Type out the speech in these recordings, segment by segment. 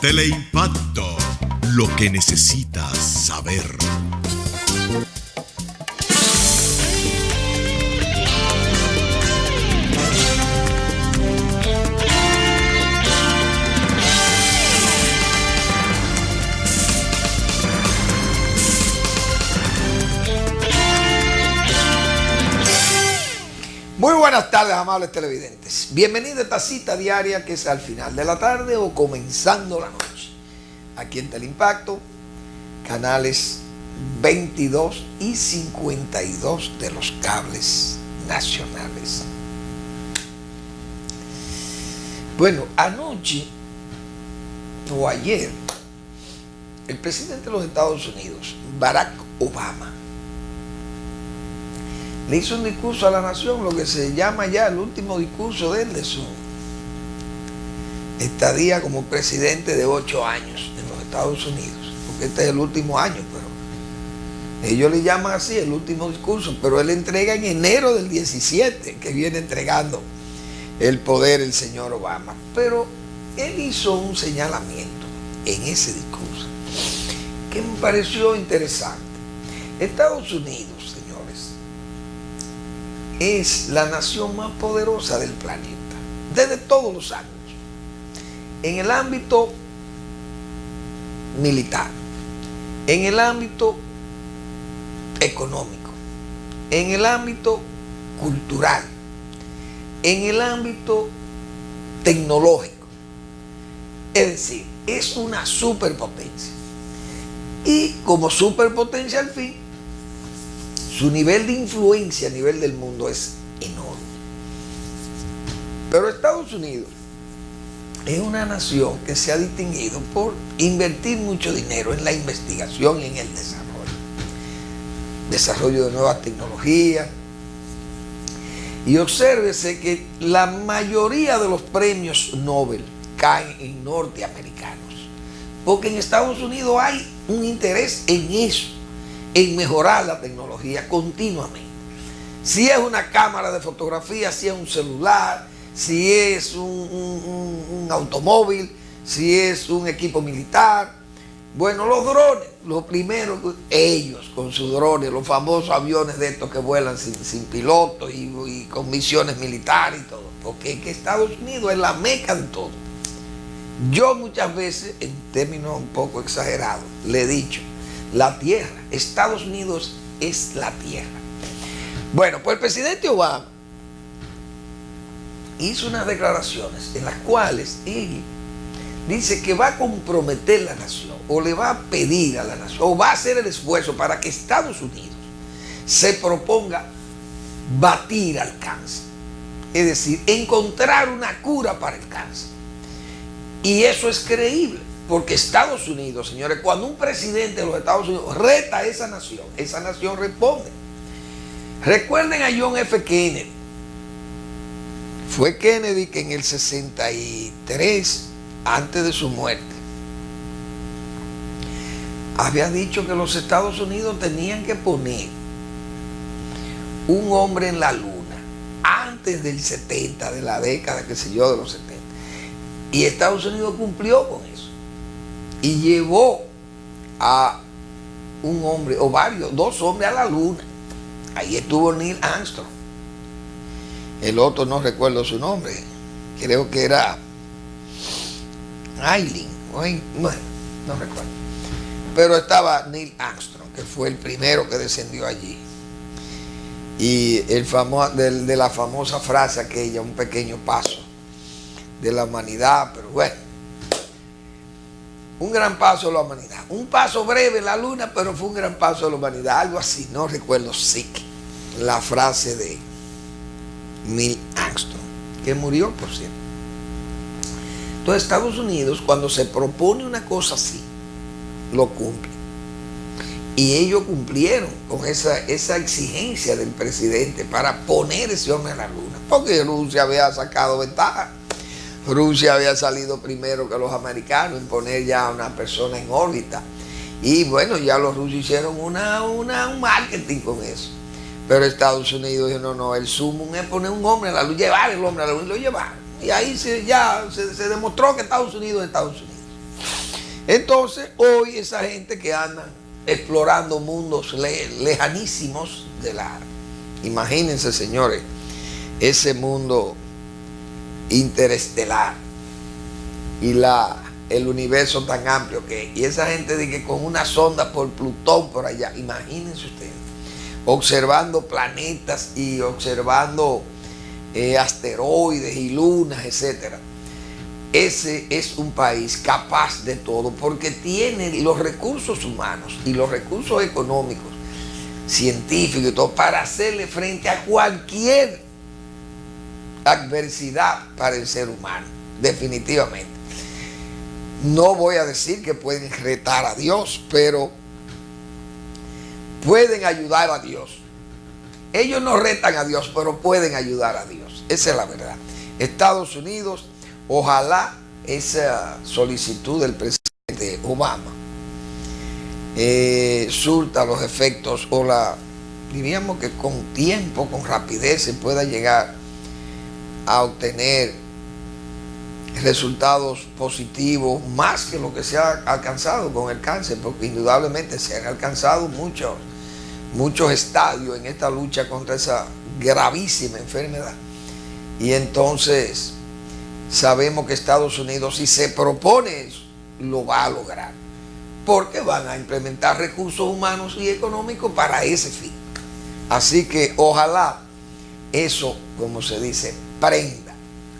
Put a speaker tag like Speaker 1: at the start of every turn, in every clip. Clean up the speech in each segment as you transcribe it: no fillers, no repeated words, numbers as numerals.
Speaker 1: Teleimpacto, lo que necesitas saber.
Speaker 2: Muy buenas tardes, amables televidentes. Bienvenidos a esta cita diaria que es al final de la tarde o comenzando la noche. Aquí en Teleimpacto, canales 22 y 52 de los cables nacionales. Bueno, anoche o ayer, el presidente de los Estados Unidos, Barack Obama, le hizo un discurso a la nación, lo que se llama ya el último discurso de él de su estadía como presidente de 8 años en los Estados Unidos, porque este es el último año, pero ellos le llaman así el último discurso, pero él entrega en enero del 17, que viene entregando el poder el señor Obama. Pero él hizo un señalamiento en ese discurso que me pareció interesante. Estados Unidos, es la nación más poderosa del planeta, desde todos los años, en el ámbito militar, en el ámbito económico, en el ámbito cultural, en el ámbito tecnológico. Es decir, es una superpotencia. Y como superpotencia al fin, su nivel de influencia a nivel del mundo es enorme. Pero Estados Unidos es una nación que se ha distinguido por invertir mucho dinero en la investigación y en el desarrollo de nuevas tecnologías. Y obsérvese que la mayoría de los premios Nobel caen en norteamericanos, porque en Estados Unidos hay un interés en eso, en mejorar la tecnología continuamente. Si es una cámara de fotografía, si es un celular, si es un automóvil, si es un equipo militar. Bueno, los drones, lo primero, ellos con sus drones, los famosos aviones de estos que vuelan sin piloto y con misiones militares y todo, porque es que Estados Unidos es la meca de todo. Yo muchas veces, en términos un poco exagerados, le he dicho, la tierra, Estados Unidos es la tierra. Bueno, pues el presidente Obama hizo unas declaraciones en las cuales él dice que va a comprometer la nación, o le va a pedir a la nación, o va a hacer el esfuerzo para que Estados Unidos se proponga batir al cáncer. Es decir, encontrar una cura para el cáncer. Y eso es creíble. Porque Estados Unidos, señores, cuando un presidente de los Estados Unidos reta a esa nación responde. Recuerden a John F. Kennedy. Fue Kennedy que en el 63, antes de su muerte, había dicho que los Estados Unidos tenían que poner un hombre en la luna antes del 70, de la década, qué sé yo, de los 70. Y Estados Unidos cumplió con eso. Y llevó a un hombre, o dos hombres a la luna. Ahí estuvo Neil Armstrong. El otro no recuerdo su nombre. Creo que era Eileen. Bueno, no recuerdo. Pero estaba Neil Armstrong, que fue el primero que descendió allí. Y de la famosa frase aquella, un pequeño paso de la humanidad, pero bueno. Un gran paso de la humanidad. Un paso breve en la luna, pero fue un gran paso de la humanidad. Algo así, no recuerdo la frase de Neil Armstrong, que murió, por cierto. Entonces, Estados Unidos, cuando se propone una cosa así, lo cumple. Y ellos cumplieron con esa exigencia del presidente para poner ese hombre en la luna, porque Rusia había sacado ventaja. Rusia había salido primero que los americanos en poner ya a una persona en órbita. Y bueno, ya los rusos hicieron un marketing con eso. Pero Estados Unidos dijo, no, el sumum es poner un hombre a la luz, llevar el hombre a la luz, y lo llevaron. Y ahí se demostró que Estados Unidos es Estados Unidos. Entonces, hoy esa gente que anda explorando mundos lejanísimos de la... Imagínense, señores, ese mundo interestelar y el universo tan amplio que... Y esa gente de que con una sonda por Plutón por allá, imagínense ustedes, observando planetas y observando asteroides y lunas, etcétera. Ese es un país capaz de todo porque tiene los recursos humanos y los recursos económicos, científicos y todo para hacerle frente a cualquier adversidad para el ser humano, definitivamente. No voy a decir que pueden retar a Dios, pero pueden ayudar a Dios. Ellos no retan a Dios, pero pueden ayudar a Dios. Esa es la verdad. Estados Unidos, ojalá esa solicitud del presidente Obama surta los efectos o diríamos que con tiempo, con rapidez se pueda llegar a obtener resultados positivos más que lo que se ha alcanzado con el cáncer, porque indudablemente se han alcanzado muchos estadios en esta lucha contra esa gravísima enfermedad. Y entonces sabemos que Estados Unidos, si se propone eso, lo va a lograr, porque van a implementar recursos humanos y económicos para ese fin. Así que ojalá eso, como se dice, prenda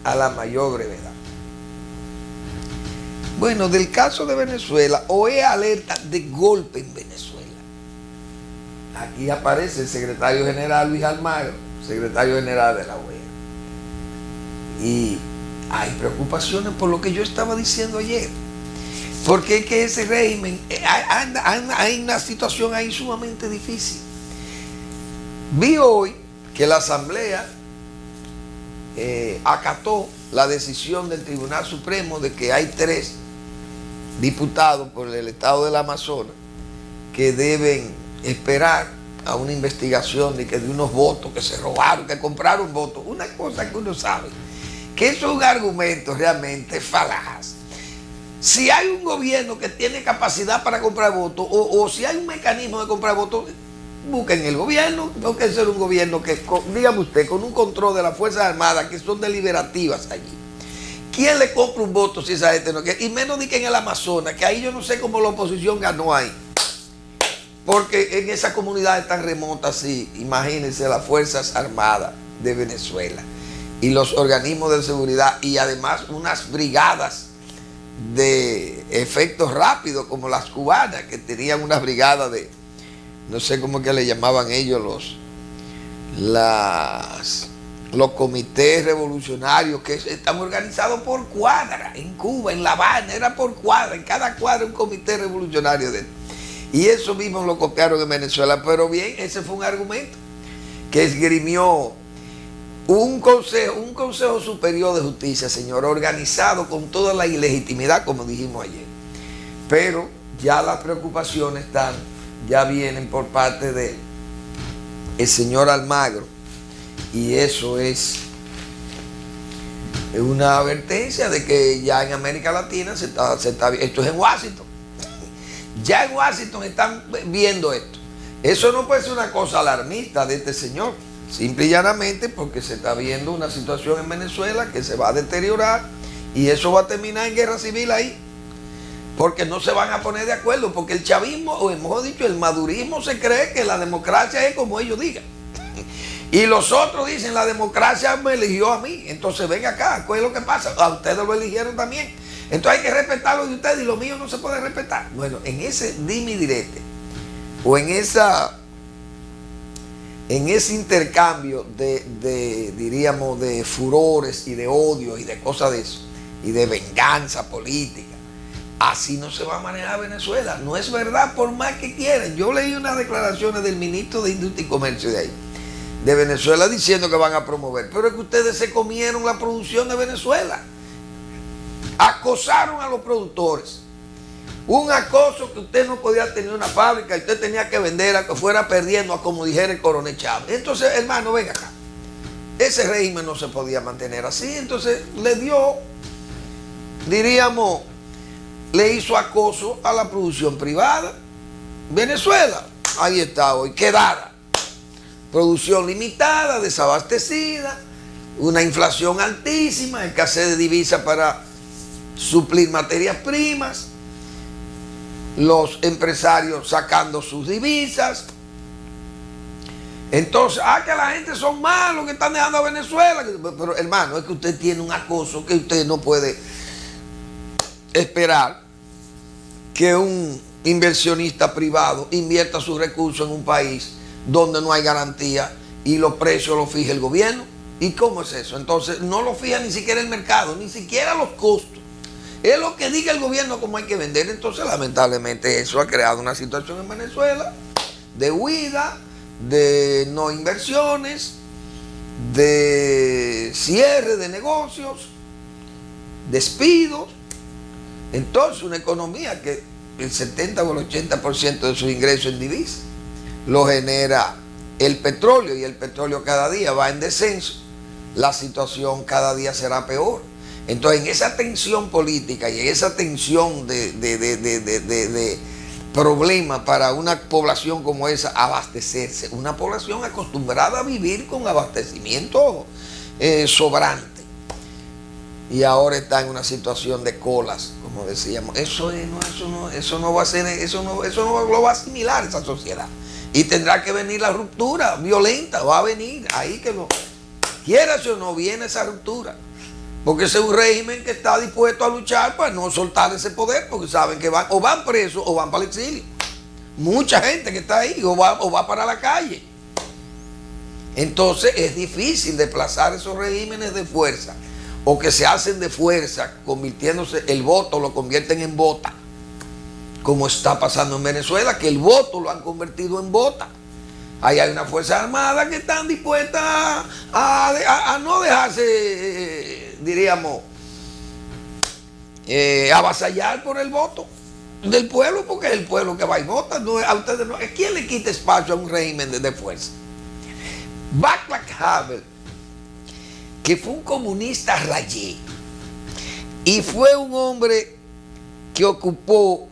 Speaker 2: a la mayor brevedad. Bueno, del caso de Venezuela, OEA alerta de golpe en Venezuela. Aquí aparece el secretario general Luis Almagro, secretario general de la OEA. Y hay preocupaciones por lo que yo estaba diciendo ayer. Porque es que ese régimen, hay una situación ahí sumamente difícil. Vi hoy que la Asamblea acató la decisión del Tribunal Supremo de que hay 3 diputados por el estado del Amazonas que deben esperar a una investigación de unos votos que se robaron, que compraron votos. Una cosa que uno sabe, que eso es un argumento realmente falaz. Si hay un gobierno que tiene capacidad para comprar votos, o si hay un mecanismo de comprar votos, busquen el gobierno, no que ser un gobierno que, dígame usted, con un control de las Fuerzas Armadas que son deliberativas allí. ¿Quién le compra un voto si esa gente no quiere? Y menos de que en el Amazonas, que ahí yo no sé cómo la oposición ganó ahí. Porque en esas comunidades tan remotas, sí, imagínense las Fuerzas Armadas de Venezuela y los organismos de seguridad y además unas brigadas de efectos rápidos como las cubanas, que tenían una brigada de, no sé cómo que le llamaban ellos, los comités revolucionarios que están organizados por cuadra. En Cuba, en La Habana, era por cuadra, en cada cuadra un comité revolucionario y eso mismo lo copiaron en Venezuela. Pero bien, ese fue un argumento que esgrimió un consejo superior de justicia, señor, organizado con toda la ilegitimidad, como dijimos ayer. Pero ya las preocupaciones ya vienen por parte del señor Almagro, y eso es una advertencia de que ya en América Latina esto es en Washington. Ya en Washington están viendo esto. Eso no puede ser una cosa alarmista de este señor, simple y llanamente porque se está viendo una situación en Venezuela que se va a deteriorar y eso va a terminar en guerra civil ahí, porque no se van a poner de acuerdo, porque el chavismo, o mejor dicho, el madurismo se cree que la democracia es como ellos digan. Y los otros dicen, la democracia me eligió a mí, entonces ven acá, ¿cuál es lo que pasa? A ustedes lo eligieron también. Entonces hay que respetar lo de ustedes y lo mío no se puede respetar. Bueno, en ese dime y direte, o en ese intercambio diríamos, de furores y de odio y de cosas de eso, y de venganza política, así no se va a manejar Venezuela. No es verdad, por más que quieran. Yo leí unas declaraciones del ministro de Industria y Comercio de Venezuela diciendo que van a promover, pero es que ustedes se comieron la producción de Venezuela. Acosaron a los productores. Un acoso que usted no podía tener una fábrica y usted tenía que vender a que fuera perdiendo, a como dijera el coronel Chávez. Entonces, hermano, venga acá. Ese régimen no se podía mantener así. Entonces le dio, diríamos, le hizo acoso a la producción privada. Venezuela, ahí está hoy, quedada. Producción limitada, desabastecida, una inflación altísima, escasez de divisas para suplir materias primas, los empresarios sacando sus divisas. Entonces, que la gente son malos que están dejando a Venezuela. Pero hermano, es que usted tiene un acoso que usted no puede esperar que un inversionista privado invierta sus recursos en un país donde no hay garantía y los precios los fija el gobierno. ¿Y cómo es eso? Entonces no lo fija ni siquiera el mercado, ni siquiera los costos. Es lo que diga el gobierno cómo hay que vender. Entonces lamentablemente eso ha creado una situación en Venezuela de huida, de no inversiones, de cierre de negocios, despidos. Entonces una economía que el 70 o el 80% de sus ingresos en divisas lo genera el petróleo, y el petróleo cada día va en descenso, la situación cada día será peor. Entonces en esa tensión política y en esa tensión de problema para una población como esa abastecerse, una población acostumbrada a vivir con abastecimiento sobrante, y ahora está en una situación de colas, como decíamos. Eso no va a ser, eso no lo va a asimilar esa sociedad, y tendrá que venir la ruptura violenta, va a venir ahí, que no quieras o no, viene esa ruptura, porque ese es un régimen que está dispuesto a luchar para no soltar ese poder, porque saben que van presos o van para el exilio. Mucha gente que está ahí o va para la calle. Entonces es difícil desplazar esos regímenes de fuerza, o que se hacen de fuerza, convirtiéndose, el voto lo convierten en bota, como está pasando en Venezuela, que el voto lo han convertido en bota. Ahí hay una fuerza armada que están dispuestas a no dejarse, diríamos, avasallar por el voto del pueblo, porque es el pueblo que va y vota. No, a ustedes no. ¿Quién le quita espacio a un régimen de fuerza? Václav Havel, que fue un comunista rayé y fue un hombre que ocupó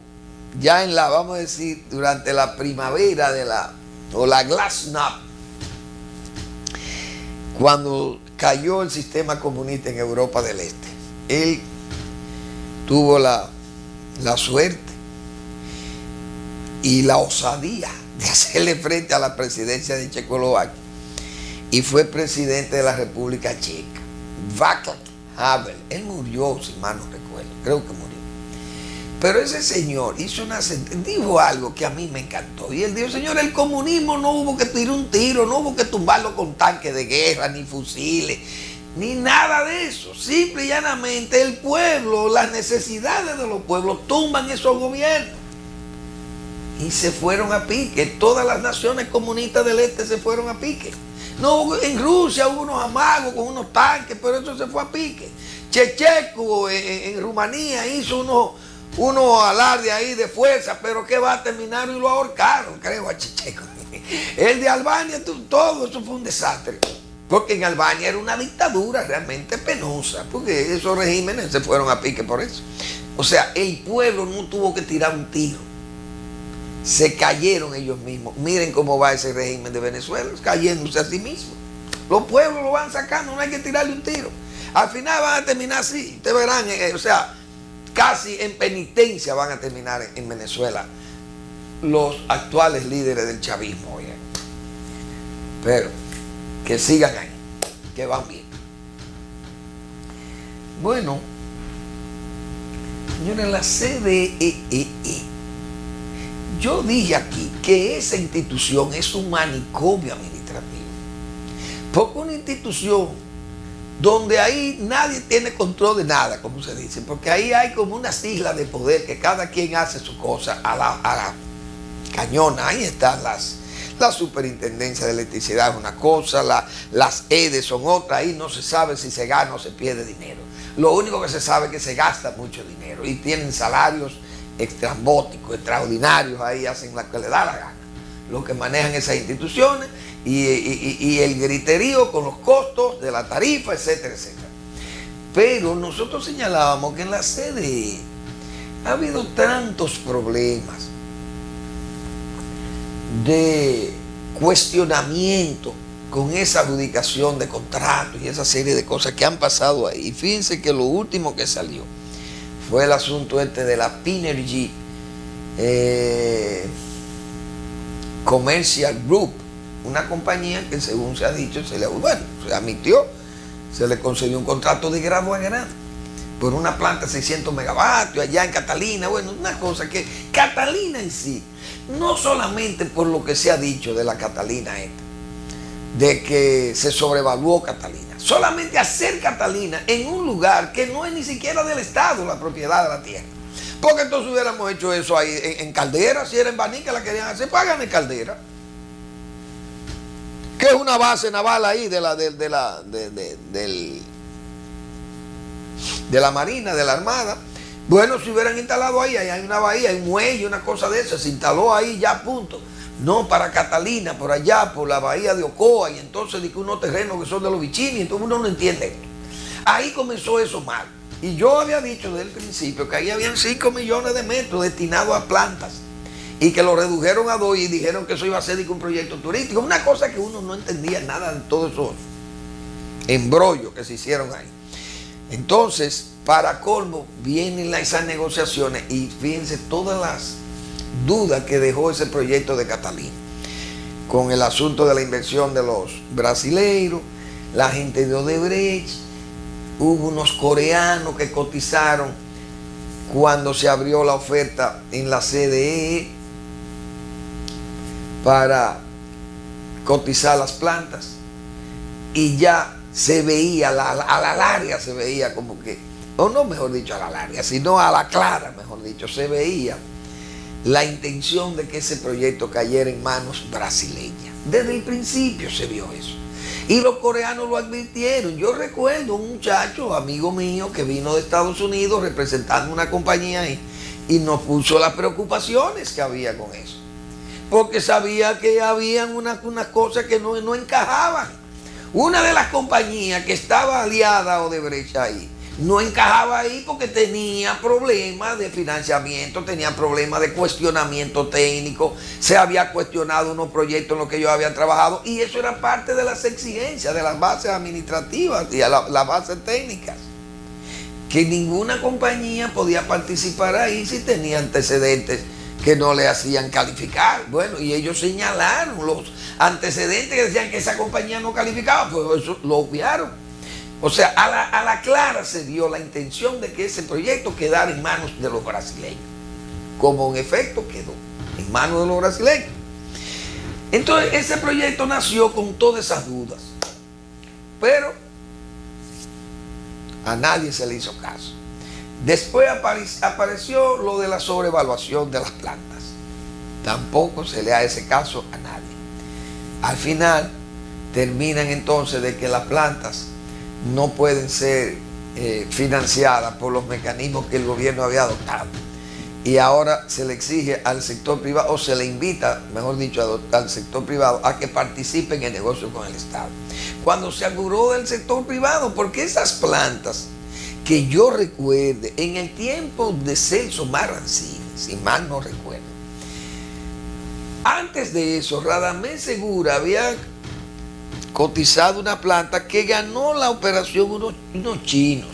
Speaker 2: ya en la, vamos a decir, durante la primavera o la Glasnost, cuando cayó el sistema comunista en Europa del Este. Él tuvo la suerte y la osadía de hacerle frente a la presidencia de Checoslovaquia, y fue presidente de la República Checa. Václav Havel, él murió, si mal no recuerdo, creo que murió. Pero ese señor dijo algo que a mí me encantó. Y él dijo: señor, el comunismo no hubo que tirar un tiro, no hubo que tumbarlo con tanques de guerra, ni fusiles, ni nada de eso. Simple y llanamente el pueblo, las necesidades de los pueblos tumban esos gobiernos. Y se fueron a pique. Todas las naciones comunistas del este se fueron a pique. No, en Rusia hubo unos amagos con unos tanques, pero eso se fue a pique. Checheco en Rumanía hizo unos alardes ahí de fuerza, pero que va a terminar y lo ahorcaron, creo, a Checheco. El de Albania, todo eso fue un desastre, porque en Albania era una dictadura realmente penosa, porque esos regímenes se fueron a pique por eso. O sea, el pueblo no tuvo que tirar un tiro, se cayeron ellos mismos. Miren cómo va ese régimen de Venezuela, cayéndose a sí mismo. Los pueblos lo van sacando, no hay que tirarle un tiro. Al final van a terminar así, ustedes verán, o sea, casi en penitencia van a terminar en Venezuela los actuales líderes del chavismo. Oye. Pero que sigan ahí, que van bien. Bueno, señores, la CDEE, yo dije aquí que esa institución es un manicomio administrativo, porque una institución donde ahí nadie tiene control de nada, como se dice, porque ahí hay como unas islas de poder que cada quien hace su cosa a la cañona. Ahí están la superintendencia de electricidad es una cosa, las EDES son otra. Ahí no se sabe si se gana o se pierde dinero. Lo único que se sabe es que se gasta mucho dinero y tienen salarios estrambóticos, extraordinarios. Ahí hacen lo que les da la gana, lo que manejan esas instituciones, y el griterío con los costos de la tarifa, etcétera, etcétera. Pero nosotros señalábamos que en la CDE ha habido tantos problemas de cuestionamiento con esa adjudicación de contratos y esa serie de cosas que han pasado ahí. Y fíjense que lo último que salió fue el asunto este de la Pinergy Commercial Group, una compañía que, según se ha dicho, se admitió, se le concedió un contrato de grado a grado por una planta de 600 megavatios allá en Catalina. Bueno, una cosa que Catalina en sí, no solamente por lo que se ha dicho de la Catalina esta, de que se sobrevaluó Catalina, solamente hacer Catalina en un lugar que no es ni siquiera del Estado la propiedad de la tierra. Porque entonces hubiéramos hecho eso ahí en Caldera, si era en Baní que la querían hacer, pagan en Caldera, que es una base naval ahí de la Marina, de la Armada. Bueno, si hubieran instalado ahí hay una bahía, hay un muelle, una cosa de esa, se instaló ahí ya, punto. No para Catalina, por allá, por la bahía de Ocoa, y entonces de que unos terrenos que son de los Vicini, entonces uno no entiende esto. Ahí comenzó eso mal. Y yo había dicho desde el principio que ahí habían 5 millones de metros destinados a plantas y que lo redujeron a 2 y dijeron que eso iba a ser un proyecto turístico. Una cosa que uno no entendía nada de todos esos embrollos que se hicieron ahí. Entonces, para colmo, vienen esas negociaciones y fíjense todas las dudas que dejó ese proyecto de Catalina, con el asunto de la inversión de los brasileiros, la gente de Odebrecht, hubo unos coreanos que cotizaron cuando se abrió la oferta en la CDE para cotizar las plantas, y ya se veía, a la larga se veía como que, o no mejor dicho a la larga, sino a la clara, mejor dicho, se veía la intención de que ese proyecto cayera en manos brasileñas. Desde el principio se vio eso. Y los coreanos lo advirtieron. Yo recuerdo un muchacho, amigo mío, que vino de Estados Unidos representando una compañía ahí y nos puso las preocupaciones que había con eso. Porque sabía que habían unas cosas que no encajaban. Una de las compañías que estaba aliada a Odebrecht ahí, no encajaba ahí porque tenía problemas de financiamiento, tenía problemas de cuestionamiento técnico, se había cuestionado unos proyectos en los que ellos habían trabajado, y eso era parte de las exigencias de las bases administrativas y las bases técnicas, que ninguna compañía podía participar ahí si tenía antecedentes que no le hacían calificar. Bueno, y ellos señalaron los antecedentes que decían que esa compañía no calificaba, pues eso lo obviaron. O sea, a la clara se dio la intención de que ese proyecto quedara en manos de los brasileños, como en efecto quedó en manos de los brasileños. Entonces ese proyecto nació con todas esas dudas, pero a nadie se le hizo caso. Después apareció lo de la sobrevaluación de las plantas, tampoco se le hace caso a nadie. Al final terminan entonces de que las plantas no pueden ser financiadas por los mecanismos que el gobierno había adoptado, y ahora se le exige al sector privado, o se le invita, mejor dicho, al sector privado a que participe en el negocio con el Estado. Cuando se auguró del sector privado, porque esas plantas, que yo recuerde, en el tiempo de Celso Marrancini, si mal no recuerdo, antes de eso, Radamés Segura había cotizado una planta que ganó la operación unos chinos,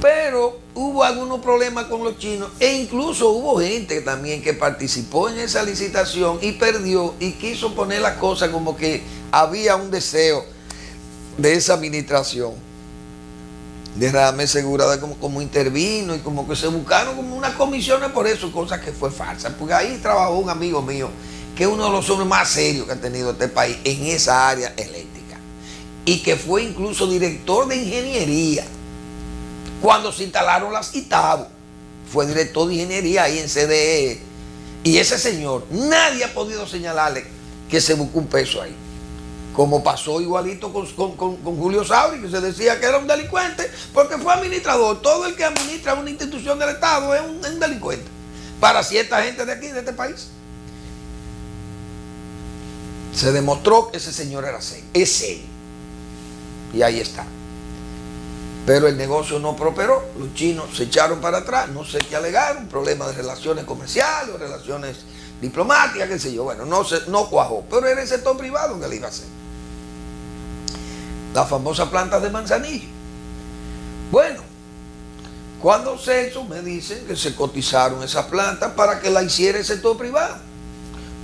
Speaker 2: pero hubo algunos problemas con los chinos, e incluso hubo gente también que participó en esa licitación y perdió, y quiso poner la cosa como que había un deseo de esa administración de Radamés Segura como intervino, y como que se buscaron como unas comisiones por eso, cosa que fue falsa, porque ahí trabajó un amigo mío que es uno de los hombres más serios que ha tenido este país en esa área eléctrica, y que fue incluso director de ingeniería cuando se instalaron las Itabo, fue director de ingeniería ahí en CDE, y ese señor, nadie ha podido señalarle que se buscó un peso ahí, como pasó igualito con Julio Sauri, que se decía que era un delincuente porque fue administrador. Todo el que administra una institución del Estado es un delincuente para cierta gente de aquí, de este país. Se demostró que ese señor era serio, es serio, y ahí está. Pero el negocio no prosperó, los chinos se echaron para atrás, no sé qué alegaron, problemas de relaciones comerciales, relaciones diplomáticas, qué sé yo, bueno, no cuajó, pero era el sector privado que le iba a hacer. Las famosas plantas de Manzanillo. Bueno, cuando Celso me dicen que se cotizaron esas plantas para que la hiciera el sector privado.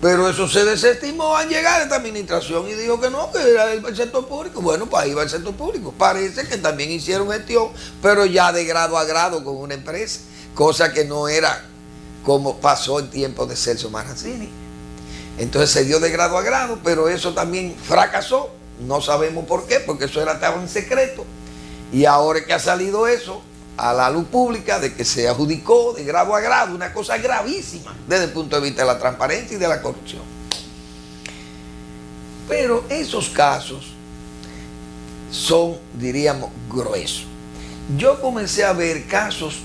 Speaker 2: Pero eso se desestimó al llegar a esta administración y dijo que no, que era el sector público. Bueno, pues ahí va el sector público. Parece que también hicieron gestión, pero ya de grado a grado con una empresa, cosa que no era como pasó en tiempos de Celso Marrancini. Entonces se dio de grado a grado, pero eso también fracasó. No sabemos por qué, porque eso estaba en secreto. Y ahora que ha salido eso a la luz pública de que se adjudicó de grado a grado, una cosa gravísima desde el punto de vista de la transparencia y de la corrupción. Pero esos casos son, diríamos, gruesos. Yo comencé a ver casos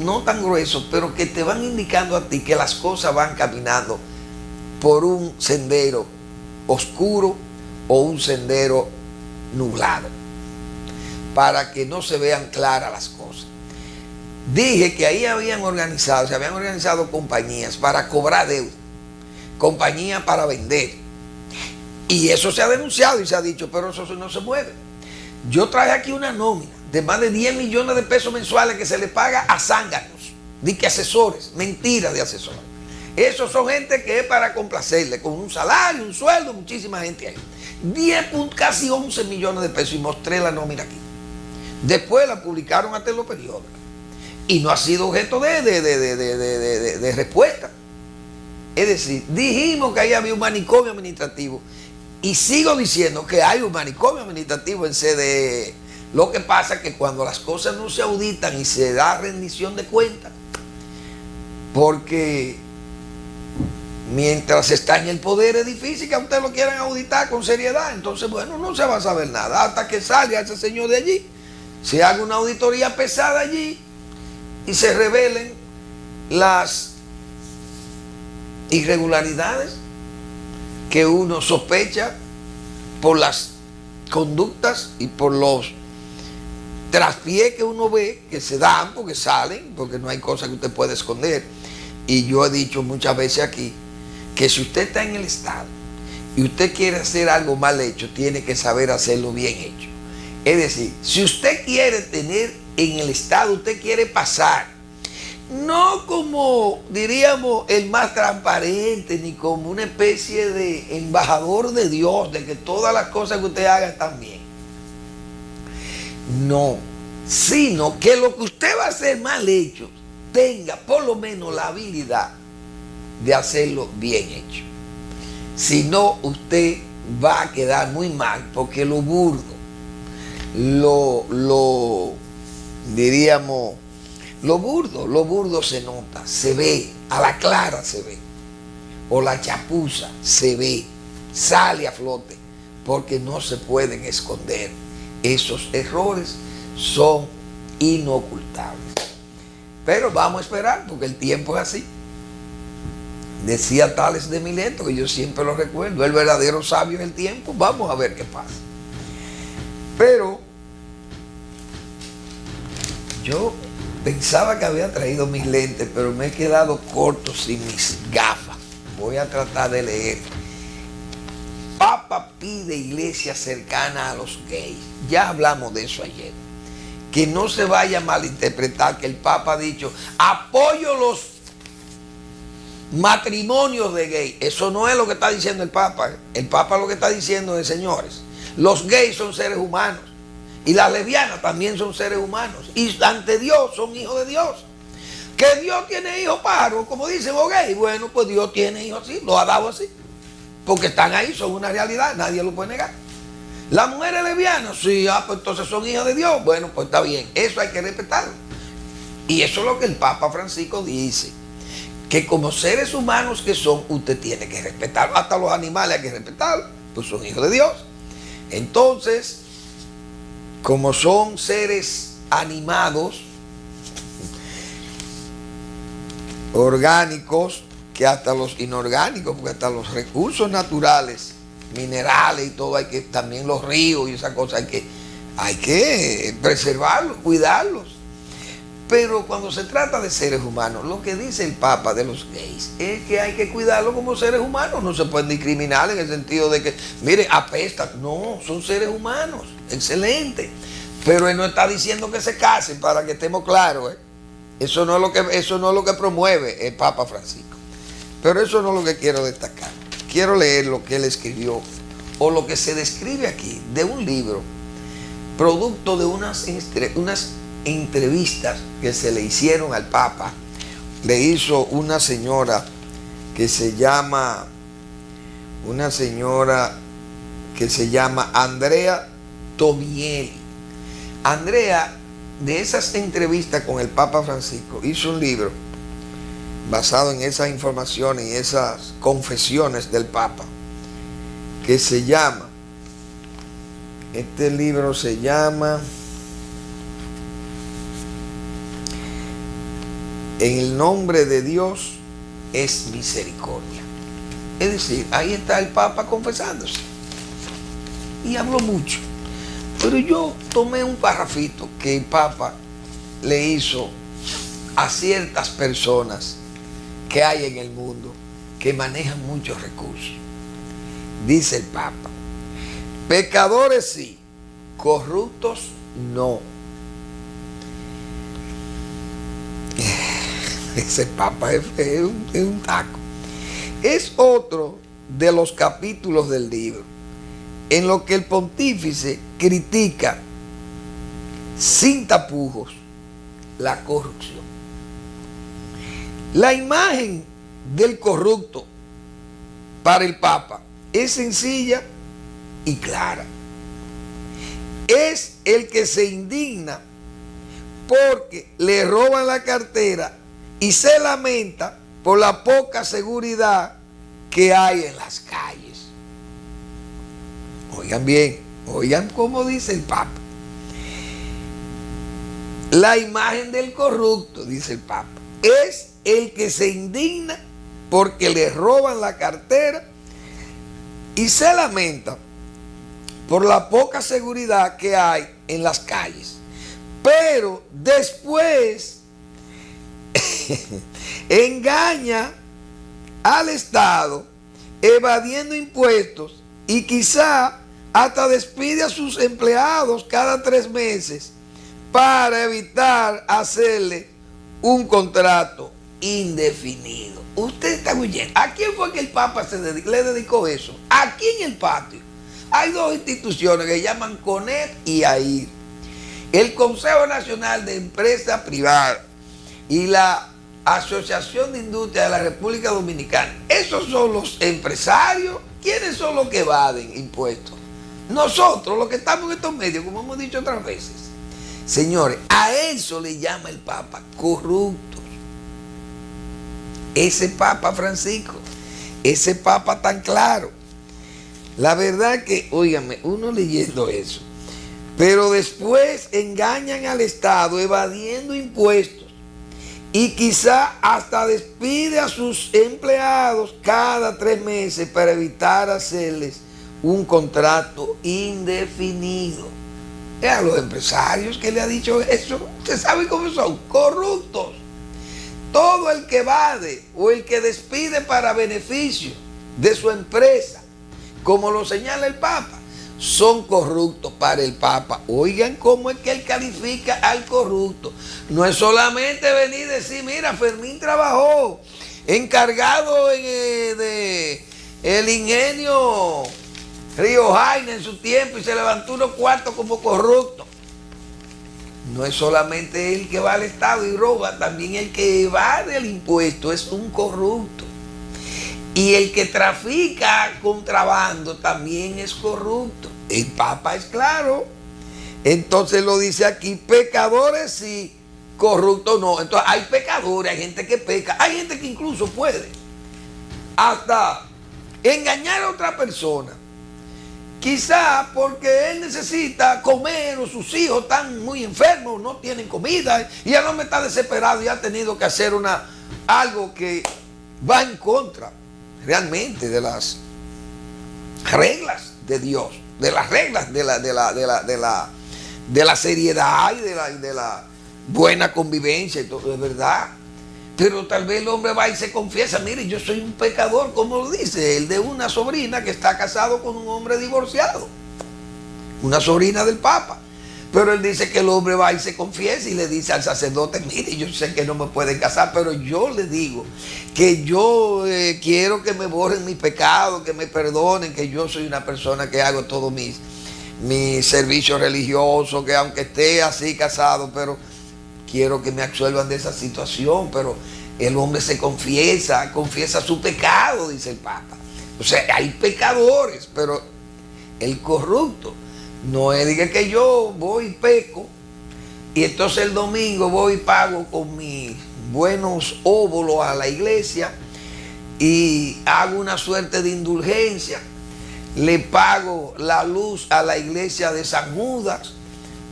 Speaker 2: no tan gruesos, pero que te van indicando a ti que las cosas van caminando por un sendero oscuro o un sendero nublado, para que no se vean claras las cosas. Dije que ahí se habían organizado compañías para cobrar deuda, compañías para vender. Y eso se ha denunciado y se ha dicho, pero eso no se mueve. Yo traje aquí una nómina de más de 10 millones de pesos mensuales que se le paga a zánganos, de que asesores, mentiras de asesores. Esos son gente que es para complacerle, con un salario, un sueldo, muchísima gente ahí. Casi 11 millones de pesos y mostré la nómina aquí. Después la publicaron hasta en los periódicos y no ha sido objeto de respuesta. Es decir, dijimos que ahí había un manicomio administrativo y sigo diciendo que hay un manicomio administrativo en CDE. Lo que pasa es que cuando las cosas no se auditan y se da rendición de cuentas, porque mientras está en el poder es difícil que a usted lo quieran auditar con seriedad. Entonces, bueno, no se va a saber nada hasta que salga ese señor de allí, se haga una auditoría pesada allí y se revelen las irregularidades que uno sospecha por las conductas y por los traspiés que uno ve que se dan, porque salen, porque no hay cosa que usted pueda esconder. Y yo he dicho muchas veces aquí que si usted está en el Estado y usted quiere hacer algo mal hecho, tiene que saber hacerlo bien hecho. Es decir, si usted quiere tener en el Estado, usted quiere pasar, no como, diríamos, el más transparente, ni como una especie de embajador de Dios, de que todas las cosas que usted haga están bien. No, sino que lo que usted va a hacer mal hecho, tenga por lo menos la habilidad de hacerlo bien hecho. Si no, usted va a quedar muy mal, porque lo burdo, diríamos, lo burdo se nota, se ve, a la clara se ve, o la chapuza se ve, sale a flote, porque no se pueden esconder. Esos errores son inocultables. Pero vamos a esperar, porque el tiempo es así. Decía Tales de Mileto, que yo siempre lo recuerdo, el verdadero sabio es el tiempo. Vamos a ver qué pasa. Pero yo pensaba que había traído mis lentes, pero me he quedado corto sin mis gafas. Voy a tratar de leer. Papa pide iglesia cercana a los gays. Ya hablamos de eso ayer. Que no se vaya a malinterpretar que el Papa ha dicho, apoyo los matrimonios de gays. Eso no es lo que está diciendo el Papa. El Papa lo que está diciendo es, señores, los gays son seres humanos y las lesbianas también son seres humanos y ante Dios son hijos de Dios. Que Dios tiene hijos pájaros, como dicen los gays. Bueno, pues Dios tiene hijos así, lo ha dado así, porque están ahí, son una realidad, nadie lo puede negar. Las mujeres lesbianas, sí, pues entonces son hijos de Dios. Bueno, pues está bien, eso hay que respetarlo. Y eso es lo que el Papa Francisco dice, que como seres humanos que son, usted tiene que respetarlo. Hasta los animales hay que respetarlos, pues son hijos de Dios. Entonces, como son seres animados, orgánicos, que hasta los inorgánicos, porque hasta los recursos naturales, minerales y todo, hay que, también los ríos y esas cosas, hay que preservarlos, cuidarlos. Pero cuando se trata de seres humanos, lo que dice el Papa de los gays es que hay que cuidarlos como seres humanos. No se pueden discriminar en el sentido de que, mire, apestan. No, son seres humanos. Excelente. Pero él no está diciendo que se casen, para que estemos claros, ¿eh? Eso no es lo que promueve el Papa Francisco. Pero eso no es lo que quiero destacar. Quiero leer lo que él escribió, o lo que se describe aquí, de un libro, producto de unas entrevistas que se le hicieron al Papa. Le hizo una señora que se llama Andrea Tomielli. Andrea, de esas entrevistas con el Papa Francisco, hizo un libro basado en esas informaciones y esas confesiones del Papa, que se llama, este libro se llama En el nombre de Dios es misericordia. Es decir, ahí está el Papa confesándose. Y habló mucho. Pero yo tomé un parrafito que el Papa le hizo a ciertas personas que hay en el mundo que manejan muchos recursos. Dice el Papa: pecadores sí, corruptos no. Ese Papa es un taco. Es otro de los capítulos del libro en lo que el pontífice critica sin tapujos la corrupción. La imagen del corrupto para el Papa es sencilla y clara. Es el que se indigna porque le roban la cartera y se lamenta por la poca seguridad que hay en las calles. Oigan bien, oigan cómo dice el Papa. La imagen del corrupto, dice el Papa, es el que se indigna porque le roban la cartera y se lamenta por la poca seguridad que hay en las calles. Pero después engaña al Estado evadiendo impuestos y quizá hasta despide a sus empleados cada 3 meses para evitar hacerle un contrato indefinido. Usted está oyendo. ¿A quién fue que el Papa le dedicó eso? Aquí en el patio hay 2 instituciones que se llaman CONEP y AIR. El Consejo Nacional de Empresas Privadas y la Asociación de Industria de la República Dominicana. Esos son los empresarios. ¿Quiénes son los que evaden impuestos? Nosotros, los que estamos en estos medios, como hemos dicho otras veces. Señores, a eso le llama el Papa corruptos. Ese Papa Francisco, ese Papa tan claro. La verdad que, óigame, uno leyendo eso, pero después engañan al Estado evadiendo impuestos y quizá hasta despide a sus empleados cada 3 meses para evitar hacerles un contrato indefinido. Es a los empresarios que le ha dicho eso. Usted sabe cómo son, corruptos. Todo el que evade o el que despide para beneficio de su empresa, como lo señala el Papa, son corruptos para el Papa. Oigan cómo es que él califica al corrupto. No es solamente venir y decir, mira, Fermín trabajó encargado de el ingenio Río Jaina en su tiempo y se levantó unos cuartos como corrupto. No es solamente el que va al Estado y roba, también el que evade el impuesto es un corrupto. Y el que trafica contrabando también es corrupto. El Papa es claro. Entonces lo dice aquí, pecadores sí, corruptos no. Entonces hay pecadores, hay gente que peca, hay gente que incluso puede hasta engañar a otra persona. Quizá porque él necesita comer o sus hijos están muy enfermos, no tienen comida y el hombre está desesperado y ha tenido que hacer algo que va en contra realmente de las reglas de Dios, de las reglas de la seriedad y de la buena convivencia y todo, es verdad. Pero tal vez el hombre va y se confiesa, mire, yo soy un pecador, como lo dice el de una sobrina que está casado con un hombre divorciado, una sobrina del Papa. Pero él dice que el hombre va y se confiesa y le dice al sacerdote, mire, yo sé que no me pueden casar, pero yo le digo que yo quiero que me borren mis pecados, que me perdonen, que yo soy una persona que hago todos mis servicios religiosos, que aunque esté así casado, pero quiero que me absuelvan de esa situación. Pero el hombre se confiesa su pecado, dice el Papa. O sea, hay pecadores, pero el corrupto no es diga que yo voy y peco y entonces el domingo voy y pago con mis buenos óvulos a la iglesia y hago una suerte de indulgencia, le pago la luz a la iglesia de San Judas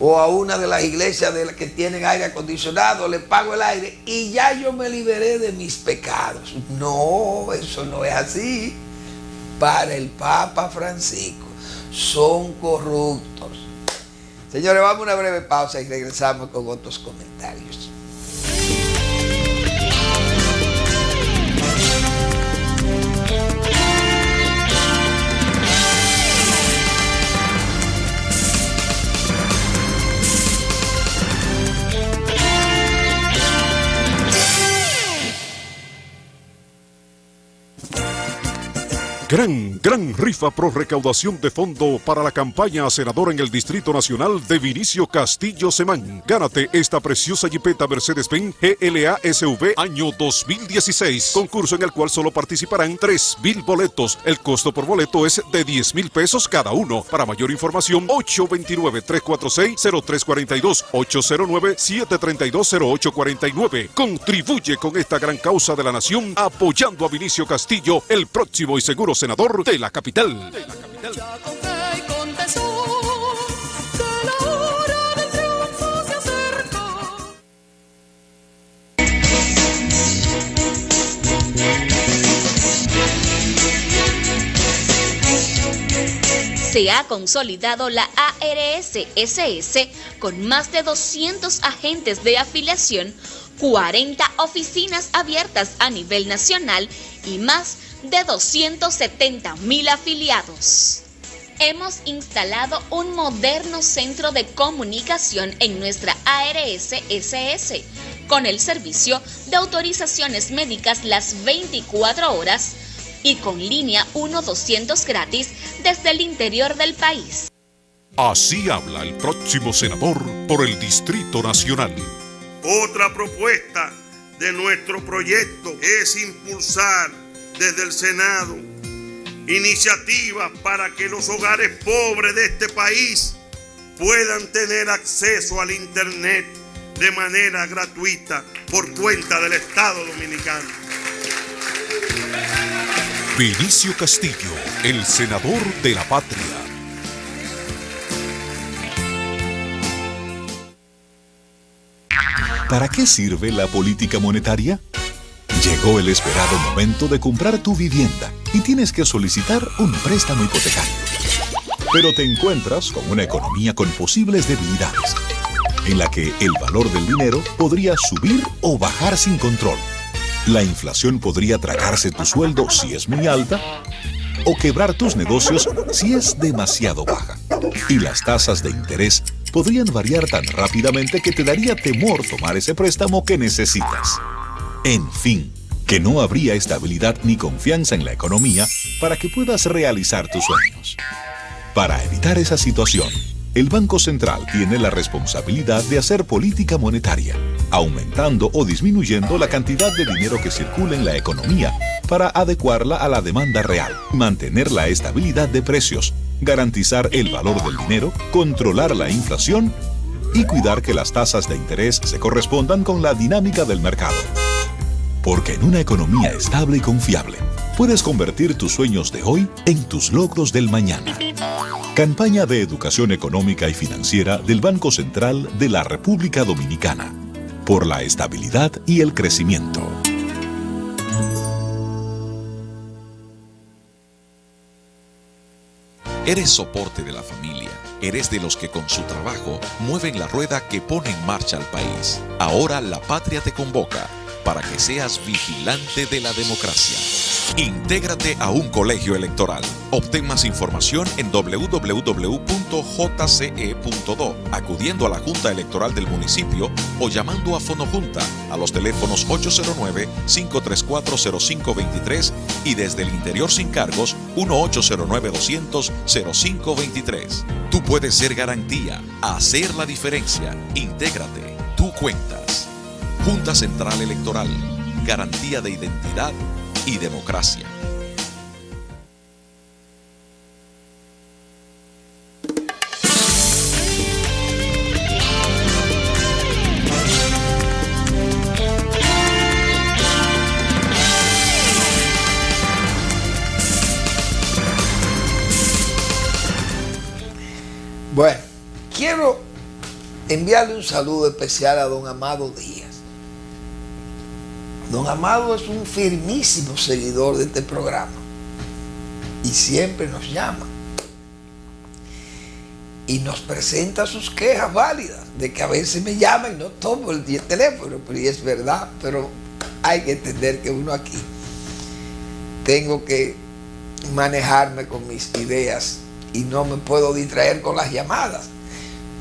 Speaker 2: o a una de las iglesias que tienen aire acondicionado, le pago el aire y ya yo me liberé de mis pecados. No, eso no es así. Para el Papa Francisco son corruptos. Señores, vamos a una breve pausa y regresamos con otros comentarios.
Speaker 3: Gran rifa pro recaudación de fondo para la campaña a senador en el Distrito Nacional de Vinicio Castillo Semán. Gánate esta preciosa Jeepeta Mercedes-Benz GLA SV año 2016. Concurso en el cual solo participarán 3,000 boletos. El costo por boleto es de 10,000 pesos cada uno. Para mayor información, 829-346-0342, 809-732-0849. Contribuye con esta gran causa de la nación, apoyando a Vinicio Castillo, el próximo y seguro senador de la capital.
Speaker 4: Ya con fe y con tesón, que la hora del triunfo se acerca.
Speaker 5: Se ha consolidado la ARS-SS con más de 200 agentes de afiliación, 40 oficinas abiertas a nivel nacional y más de 270,000 afiliados. Hemos instalado un moderno centro de comunicación en nuestra ARS-SS, con el servicio de autorizaciones médicas las 24 horas y con línea 1-200 gratis desde el interior del país.
Speaker 3: Así habla el próximo senador por el Distrito Nacional.
Speaker 6: Otra propuesta de nuestro proyecto es impulsar desde el Senado iniciativas para que los hogares pobres de este país puedan tener acceso al Internet de manera gratuita por cuenta del Estado Dominicano.
Speaker 3: Vinicio Castillo, el senador de la patria.
Speaker 7: ¿Para qué sirve la política monetaria? Llegó el esperado momento de comprar tu vivienda y tienes que solicitar un préstamo hipotecario. Pero te encuentras con una economía con posibles debilidades, en la que el valor del dinero podría subir o bajar sin control. La inflación podría tragarse tu sueldo si es muy alta o quebrar tus negocios si es demasiado baja. Y las tasas de interés podrían variar tan rápidamente que te daría temor tomar ese préstamo que necesitas. En fin, que no habría estabilidad ni confianza en la economía para que puedas realizar tus sueños. Para evitar esa situación, el Banco Central tiene la responsabilidad de hacer política monetaria, aumentando o disminuyendo la cantidad de dinero que circula en la economía para adecuarla a la demanda real, mantener la estabilidad de precios, garantizar el valor del dinero, controlar la inflación y cuidar que las tasas de interés se correspondan con la dinámica del mercado. Porque en una economía estable y confiable, puedes convertir tus sueños de hoy en tus logros del mañana. Campaña de Educación Económica y Financiera del Banco Central de la República Dominicana. Por la estabilidad y el crecimiento.
Speaker 8: Eres soporte de la familia. Eres de los que con su trabajo mueven la rueda que pone en marcha al país. Ahora la patria te convoca para que seas vigilante de la democracia. Intégrate a un colegio electoral. Obtén más información en www.jce.do, acudiendo a la Junta Electoral del municipio o llamando a Fonojunta a los teléfonos 809-534-0523 y desde el interior sin cargos 1-809-200-0523. Tú puedes ser garantía, hacer la diferencia. Intégrate. Tú cuentas. Junta Central Electoral. Garantía de identidad y democracia.
Speaker 2: Bueno, quiero enviarle un saludo especial a don Amado Díaz. Don Amado es un firmísimo seguidor de este programa y siempre nos llama y nos presenta sus quejas válidas, de que a veces me llaman y no tomo el teléfono, pero y es verdad, pero hay que entender que uno aquí tengo que manejarme con mis ideas y no me puedo distraer con las llamadas,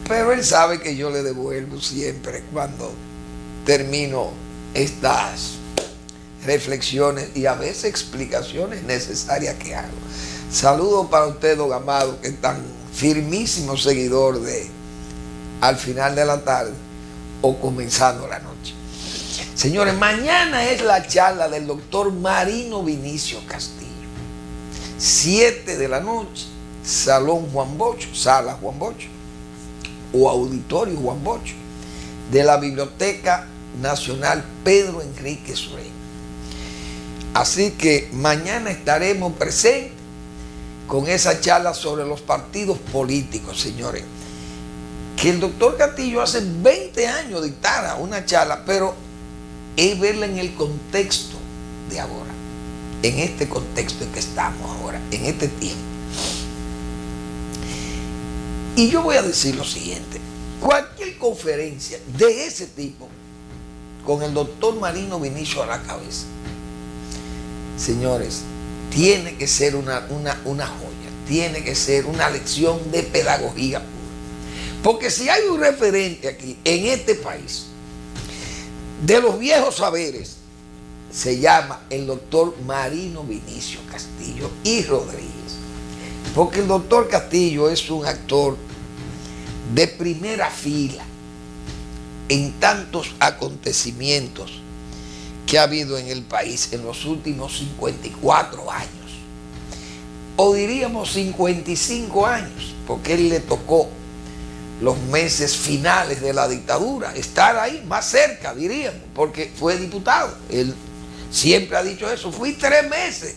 Speaker 2: pero él sabe que yo le devuelvo siempre cuando termino estas reflexiones y a veces explicaciones necesarias que hago. Saludo para usted, don Amado, que es tan firmísimo seguidor de Al Final de la Tarde o Comenzando la Noche. Señores, mañana es la charla del doctor Marino Vinicio Castillo. 7 de la noche, Salón Juan Bocho, Sala Juan Bocho o Auditorio Juan Bocho de la Biblioteca Nacional Pedro Enrique Sureña. Así que mañana estaremos presentes con esa charla sobre los partidos políticos, señores. Que el doctor Castillo hace 20 años dictara una charla, pero es verla en el contexto de ahora, en este contexto en que estamos ahora, en este tiempo. Y yo voy a decir lo siguiente: cualquier conferencia de ese tipo, con el doctor Marino Vinicio a la cabeza, señores, tiene que ser una joya, tiene que ser una lección de pedagogía pura. Porque si hay un referente aquí, en este país, de los viejos saberes, se llama el doctor Marino Vinicio Castillo y Rodríguez. Porque el doctor Castillo es un actor de primera fila en tantos acontecimientos que ha habido en el país en los últimos 54 años, o diríamos 55 años, porque él le tocó los meses finales de la dictadura, estar ahí más cerca, diríamos, porque fue diputado. Él siempre ha dicho eso: fui 3 meses,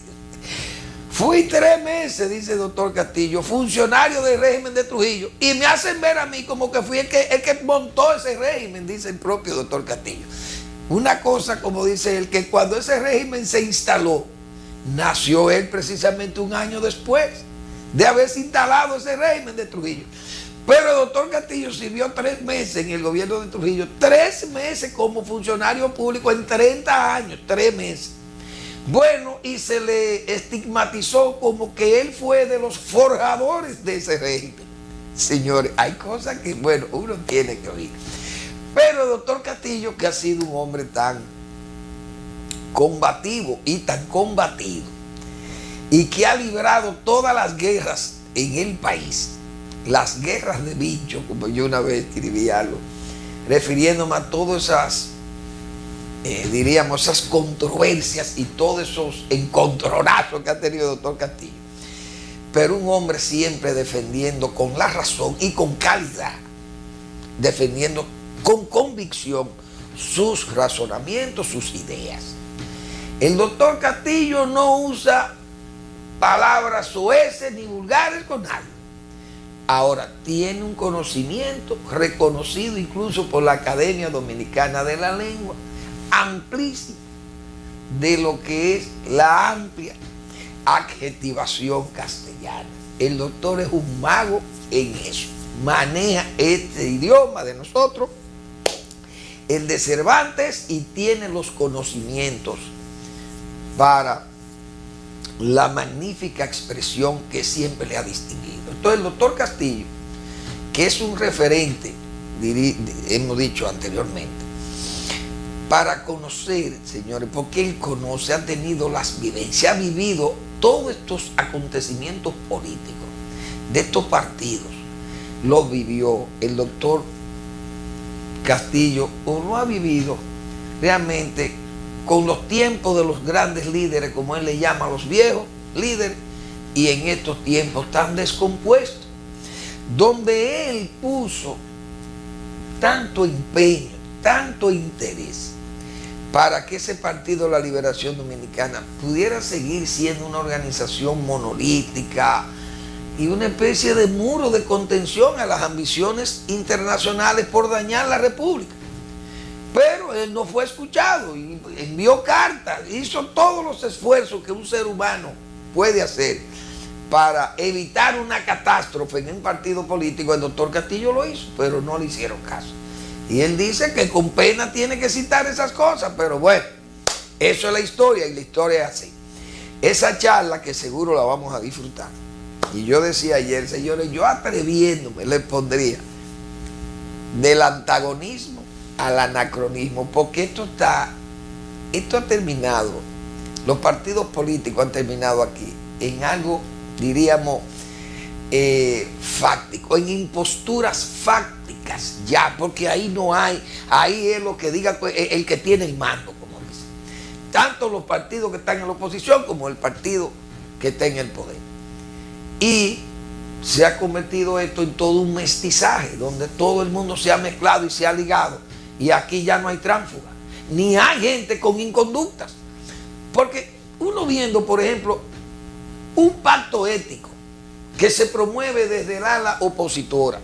Speaker 2: dice el doctor Castillo, funcionario del régimen de Trujillo, y me hacen ver a mí como que fui el que montó ese régimen, dice el propio doctor Castillo. Una cosa, como dice él, que cuando ese régimen se instaló, nació él precisamente un año después de haberse instalado ese régimen de Trujillo. Pero el doctor Castillo sirvió 3 meses en el gobierno de Trujillo, 3 meses como funcionario público en 30 años, 3 meses. Bueno, y se le estigmatizó como que él fue de los forjadores de ese régimen. Señores, hay cosas que, bueno, uno tiene que oír. Pero el doctor Castillo, que ha sido un hombre tan combativo y tan combatido, y que ha librado todas las guerras en el país, las guerras de bicho, como yo una vez escribí algo, refiriéndome a todas esas, diríamos, esas controversias y todos esos encontronazos que ha tenido el doctor Castillo. Pero un hombre siempre defendiendo con la razón y con calidad, defendiendo con convicción sus razonamientos, sus ideas. El doctor Castillo no usa palabras soeces ni vulgares con nadie. Ahora, tiene un conocimiento reconocido incluso por la Academia Dominicana de la Lengua, amplísimo, de lo que es la amplia adjetivación castellana. el doctor es un mago en eso. Maneja este idioma de nosotros, el de Cervantes, y tiene los conocimientos para la magnífica expresión que siempre le ha distinguido. Entonces el doctor Castillo, que es un referente, hemos dicho anteriormente, para conocer, señores, porque él conoce, ha tenido las vivencias, ha vivido todos estos acontecimientos políticos de estos partidos, los vivió. El doctor Castillo o lo ha vivido realmente con los tiempos de los grandes líderes, como él le llama a los viejos líderes, y en estos tiempos tan descompuestos, donde él puso tanto empeño, tanto interés para que ese Partido de la Liberación Dominicana pudiera seguir siendo una organización monolítica y una especie de muro de contención a las ambiciones internacionales por dañar la República. Pero él no fue escuchado y envió cartas, hizo todos los esfuerzos que un ser humano puede hacer para evitar una catástrofe en un partido político. El doctor Castillo lo hizo, pero no le hicieron caso. Y él dice que con pena tiene que citar esas cosas, pero bueno, eso es la historia y la historia es así. Esa charla que seguro la vamos a disfrutar. Y yo decía ayer, señores, yo atreviéndome les pondría del antagonismo al anacronismo, porque esto ha terminado, los partidos políticos han terminado aquí en algo, diríamos, fáctico, en imposturas fácticas ya, porque ahí no hay, ahí es lo que diga el que tiene el mando, como dice. Tanto los partidos que están en la oposición como el partido que está en el poder. Y se ha convertido esto en todo un mestizaje, donde todo el mundo se ha mezclado y se ha ligado, y aquí ya no hay tránsfuga, ni hay gente con inconductas. Porque uno viendo, por ejemplo, un pacto ético que se promueve desde el ala opositora,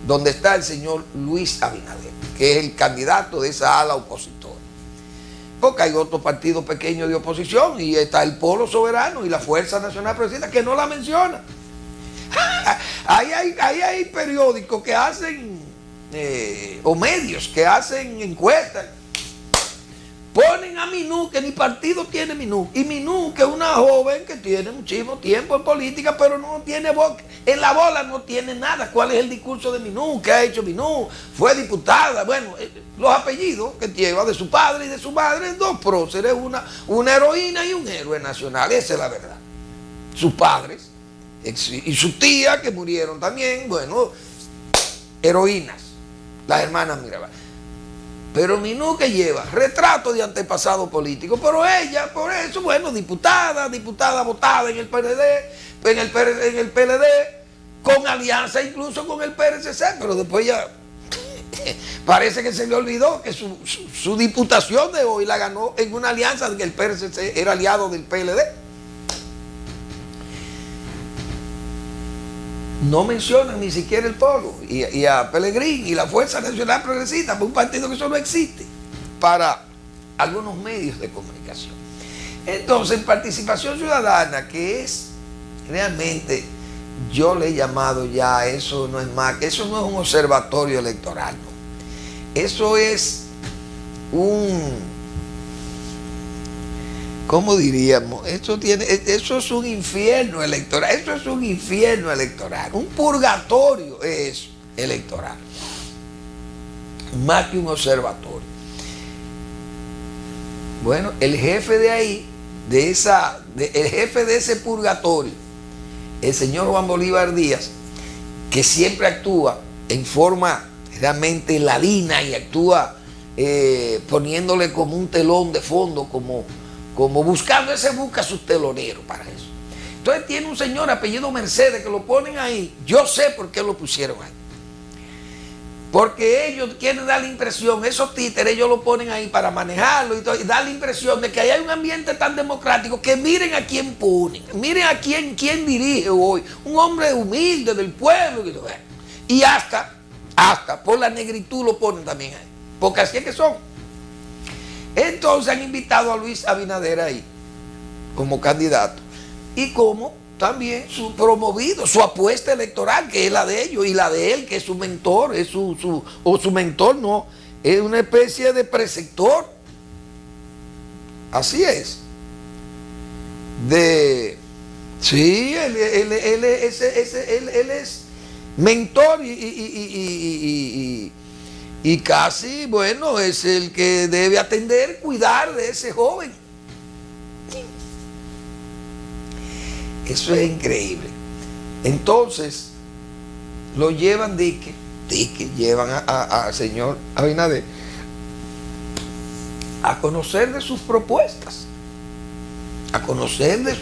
Speaker 2: donde está el señor Luis Abinader, que es el candidato de esa ala opositora. Porque hay otros partidos pequeños de oposición, y está el Polo Soberano y la Fuerza Nacional Progresista, que no la menciona. Ahí hay periódicos que hacen, o medios que hacen encuestas, ponen a Minú, que ni partido tiene Minú, y Minú, que es una joven que tiene muchísimo tiempo en política, pero no tiene voz, en la bola no tiene nada. ¿Cuál es el discurso de Minú? ¿Qué ha hecho Minú? Fue diputada. Bueno, los apellidos que lleva de su padre y de su madre, dos próceres, una heroína y un héroe nacional, esa es la verdad. Sus padres y su tía, que murieron también, bueno, heroínas, las hermanas Mirabal. Pero Minú, que lleva retrato de antepasado político, pero ella, por eso, bueno, diputada votada en el PLD, en el PLD, con alianza incluso con el PRCC, pero después ya parece que se le olvidó que su diputación de hoy la ganó en una alianza en que el PRCC era aliado del PLD. No mencionan ni siquiera el Polo y a Pelegrín y la Fuerza Nacional Progresista, un partido que eso no existe para algunos medios de comunicación. Entonces, participación ciudadana, que es realmente, yo le he llamado ya, eso no es más, eso no es un observatorio electoral, no. Eso es ¿cómo diríamos? Eso es un infierno electoral. Eso es un infierno electoral. Un purgatorio es electoral. Más que un observatorio. Bueno, el jefe de ahí, el jefe de ese purgatorio, el señor Juan Bolívar Díaz, que siempre actúa en forma realmente ladina y actúa poniéndole como un telón de fondo, como buscando, ese busca sus teloneros para eso. Entonces tiene un señor apellido Mercedes que lo ponen ahí. Yo sé por qué lo pusieron ahí. Porque ellos quieren dar la impresión, esos títeres, ellos lo ponen ahí para manejarlo y todo, y dar la impresión de que ahí hay un ambiente tan democrático que miren a quién ponen, miren a quién dirige hoy. Un hombre humilde del pueblo. Y hasta por la negritud lo ponen también ahí. Porque así es que son. Entonces han invitado a Luis Abinader ahí como candidato. Y como también su promovido, su apuesta electoral, que es la de ellos, y la de él, que es su mentor, es su mentor, no, es una especie de preceptor. Así es. Sí, él es mentor y casi, bueno, es el que debe atender, cuidar de ese joven. Eso es increíble. Entonces, lo llevan llevan al señor Abinader a conocer de sus propuestas, a conocer de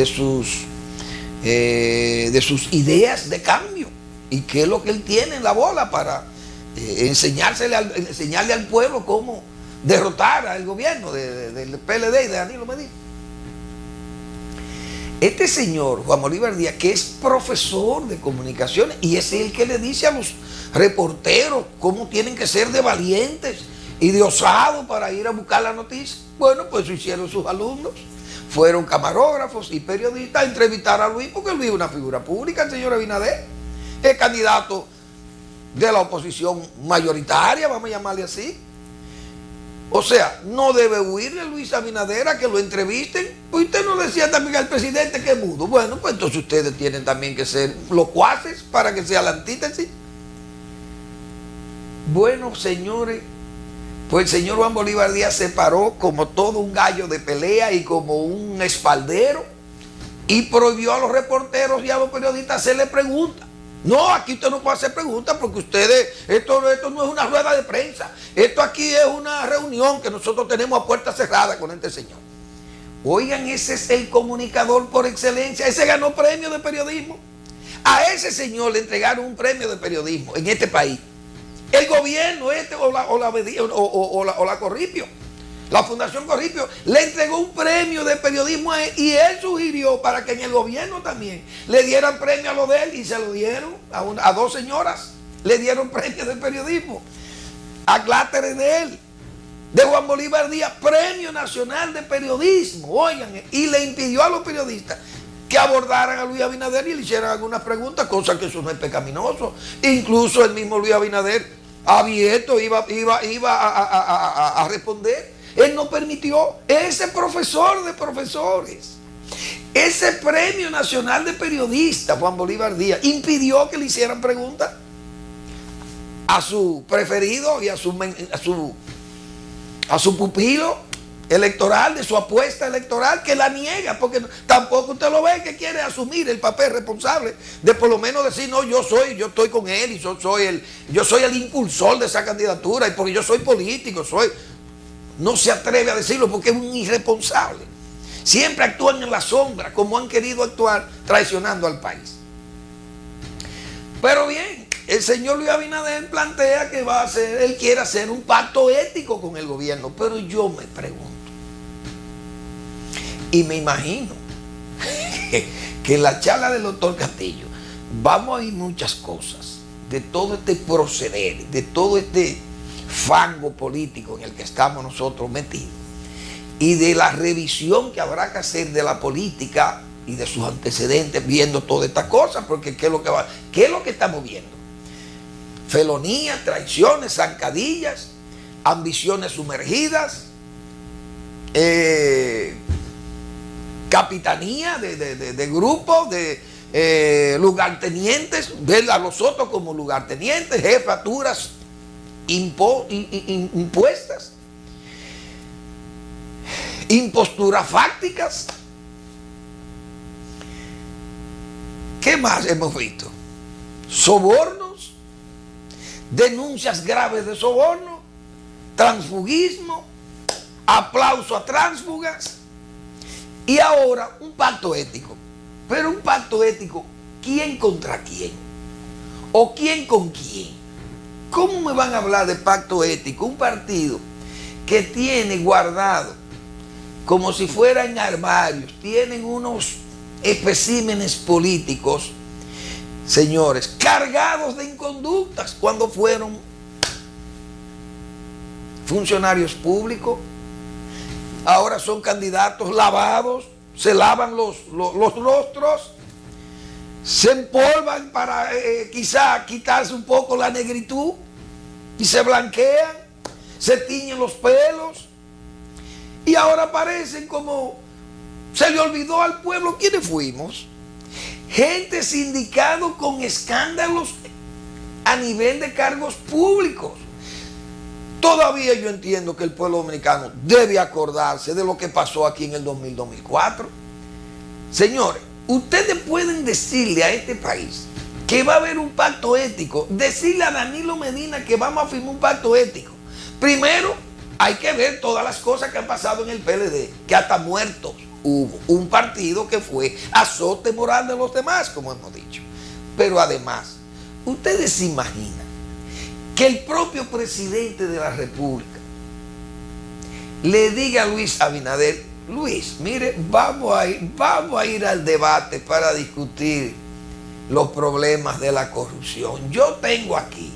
Speaker 2: sus ideas de cambio y qué es lo que él tiene en la bola para enseñarle al pueblo cómo derrotar al gobierno del PLD y de Danilo Medina. Este señor, Juan Bolívar Díaz, que es profesor de comunicaciones y es el que le dice a los reporteros cómo tienen que ser de valientes y de osados para ir a buscar la noticia. Bueno, pues lo hicieron sus alumnos. Fueron camarógrafos y periodistas a entrevistar a Luis, porque Luis es una figura pública, el señor Abinader. Es candidato de la oposición mayoritaria, vamos a llamarle así. O sea, no debe huirle Luis Abinader a que lo entrevisten. Pues usted no decía también al presidente que es mudo. Bueno, pues entonces ustedes tienen también que ser locuaces para que sea la antítesis. Bueno, señores, pues el señor Juan Bolívar Díaz se paró como todo un gallo de pelea y como un espaldero y prohibió a los reporteros y a los periodistas hacerle preguntas. No, aquí usted no puede hacer preguntas porque ustedes, esto no es una rueda de prensa. Esto aquí es una reunión que nosotros tenemos a puerta cerrada con este señor. Oigan, ese es el comunicador por excelencia. Ese ganó premio de periodismo. A ese señor le entregaron un premio de periodismo en este país. El gobierno o la Corripio, la Fundación Corripio, le entregó un premio de periodismo a él y él sugirió para que en el gobierno también le dieran premio a lo de él y se lo dieron a dos señoras. Le dieron premio de periodismo. A Cláteres de él, de Juan Bolívar Díaz, Premio Nacional de Periodismo. Oigan, y le impidió a los periodistas que abordaran a Luis Abinader y le hicieran algunas preguntas, cosa que eso no es pecaminoso. Incluso el mismo Luis Abinader abierto iba a responder. Él no permitió. Ese profesor de profesores, ese Premio Nacional de Periodistas, Juan Bolívar Díaz, impidió que le hicieran preguntas a su preferido y a su pupilo electoral, de su apuesta electoral, que la niega, porque tampoco usted lo ve que quiere asumir el papel responsable de por lo menos decir, no, yo estoy con él y yo soy el impulsor de esa candidatura y porque yo soy político, no se atreve a decirlo porque es un irresponsable. Siempre actúan en la sombra como han querido actuar, traicionando al país. Pero bien, el señor Luis Abinader plantea que él quiere hacer un pacto ético con el gobierno, pero yo me pregunto y me imagino que en la charla del doctor Castillo vamos a oír muchas cosas de todo este proceder, de todo este fango político en el que estamos nosotros metidos y de la revisión que habrá que hacer de la política y de sus antecedentes viendo todas estas cosas, porque ¿qué es lo que estamos viendo? Felonías, traiciones, zancadillas, ambiciones sumergidas, capitanía de grupos, de lugartenientes, ver a los otros como lugartenientes, jefaturas impuestas, imposturas fácticas. ¿Qué más hemos visto? Sobornos, denuncias graves de soborno, transfugismo, aplauso a tránsfugas y ahora un pacto ético. Pero un pacto ético, ¿quién contra quién? ¿O quién con quién? ¿Cómo me van a hablar de pacto ético? Un partido que tiene guardado como si fueran armarios, tienen unos especímenes políticos, señores, cargados de inconductas cuando fueron funcionarios públicos, ahora son candidatos lavados se lavan los rostros, se empolvan para quizá quitarse un poco la negritud y se blanquean, se tiñen los pelos y ahora parecen como se le olvidó al pueblo quiénes fuimos. Gente sindicado con escándalos a nivel de cargos públicos. Todavía yo entiendo que el pueblo dominicano debe acordarse de lo que pasó aquí en el 2000-2004. Señores, ustedes pueden decirle a este país que va a haber un pacto ético, decirle a Danilo Medina que vamos a firmar un pacto ético. Primero, hay que ver todas las cosas que han pasado en el PLD, que hasta muertos hubo. Un partido que fue azote moral de los demás, como hemos dicho. Pero además, ustedes se imaginan que el propio presidente de la República le diga a Luis Abinader: Luis, mire, vamos a ir al debate para discutir los problemas de la corrupción. Yo tengo aquí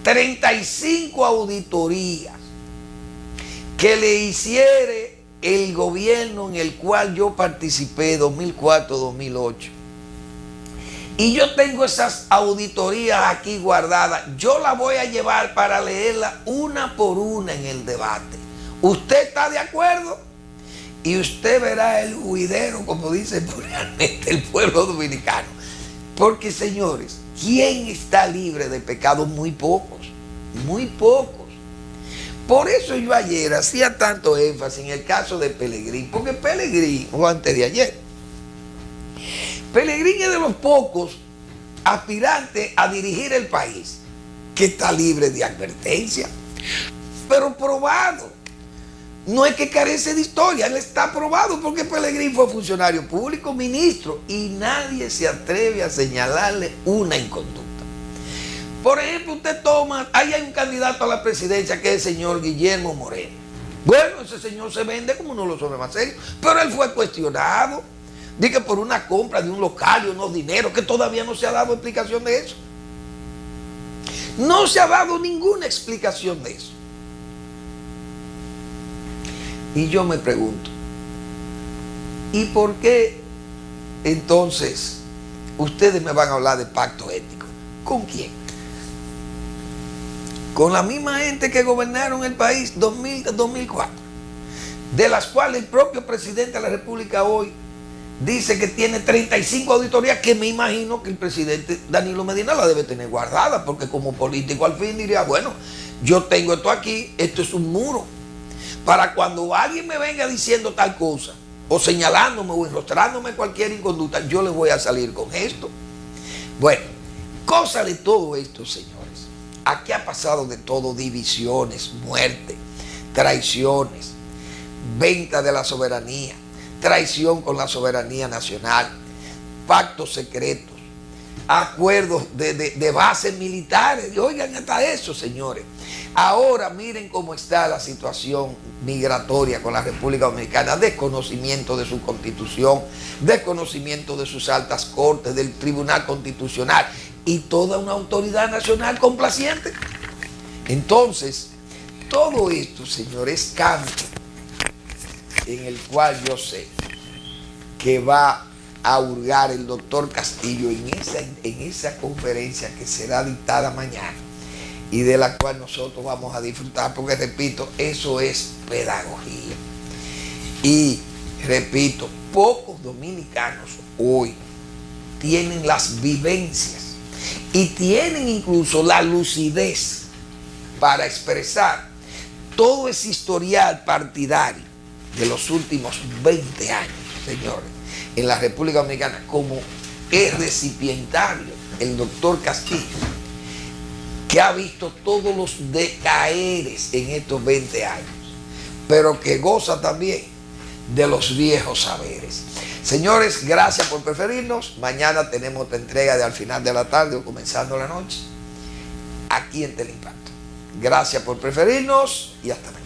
Speaker 2: 35 auditorías que le hiciere el gobierno en el cual yo participé, 2004-2008. Y yo tengo esas auditorías aquí guardadas. Yo las voy a llevar para leerlas una por una en el debate. ¿Usted está de acuerdo? Y usted verá el juidero, como dice realmente el pueblo dominicano. Porque, señores, ¿quién está libre de pecado? Muy pocos. Muy pocos. Por eso yo ayer hacía tanto énfasis en el caso de Pelegrín. Porque Pelegrín, o antes de ayer, Pelegrín es de los pocos aspirantes a dirigir el país que está libre de advertencia, pero probado. No es que carece de historia, él está probado porque Pelegrín fue funcionario público, ministro, y nadie se atreve a señalarle una inconducta. Por ejemplo, usted toma, ahí hay un candidato a la presidencia que es el señor Guillermo Moreno. Bueno, ese señor se vende como uno de los hombres más serios, pero él fue cuestionado. Dice que por una compra de un local y unos dineros, que todavía no se ha dado explicación de eso. No se ha dado ninguna explicación de eso. Y yo me pregunto, ¿y por qué entonces ustedes me van a hablar de pacto ético? ¿Con quién? Con la misma gente que gobernaron el país 2000-2004, de las cuales el propio presidente de la República hoy dice que tiene 35 auditorías, que me imagino que el presidente Danilo Medina la debe tener guardada, porque como político al fin diría: bueno, yo tengo esto aquí, esto es un muro, para cuando alguien me venga diciendo tal cosa, o señalándome o enrostrándome cualquier inconducta, yo le voy a salir con esto. Bueno, cosa de todo esto, señores. Aquí ha pasado de todo: divisiones, muerte, traiciones, venta de la soberanía, traición con la soberanía nacional, pactos secretos, acuerdos de bases militares. Oigan, hasta eso, señores. Ahora miren cómo está la situación migratoria con la República Dominicana: desconocimiento de su constitución, desconocimiento de sus altas cortes, del Tribunal Constitucional y toda una autoridad nacional complaciente. Entonces, todo esto, señores, cambio en el cual yo sé que va a hurgar el doctor Castillo en esa conferencia que será dictada mañana y de la cual nosotros vamos a disfrutar, porque repito, eso es pedagogía. Y repito, pocos dominicanos hoy tienen las vivencias y tienen incluso la lucidez para expresar todo ese historial partidario de los últimos 20 años, señores, en la República Dominicana, como es recipientario el doctor Castillo, que ha visto todos los decaeres en estos 20 años, pero que goza también de los viejos saberes. Señores, gracias por preferirnos. Mañana tenemos otra entrega de al final de la tarde o comenzando la noche, aquí en Teleimpacto. Gracias por preferirnos y hasta mañana.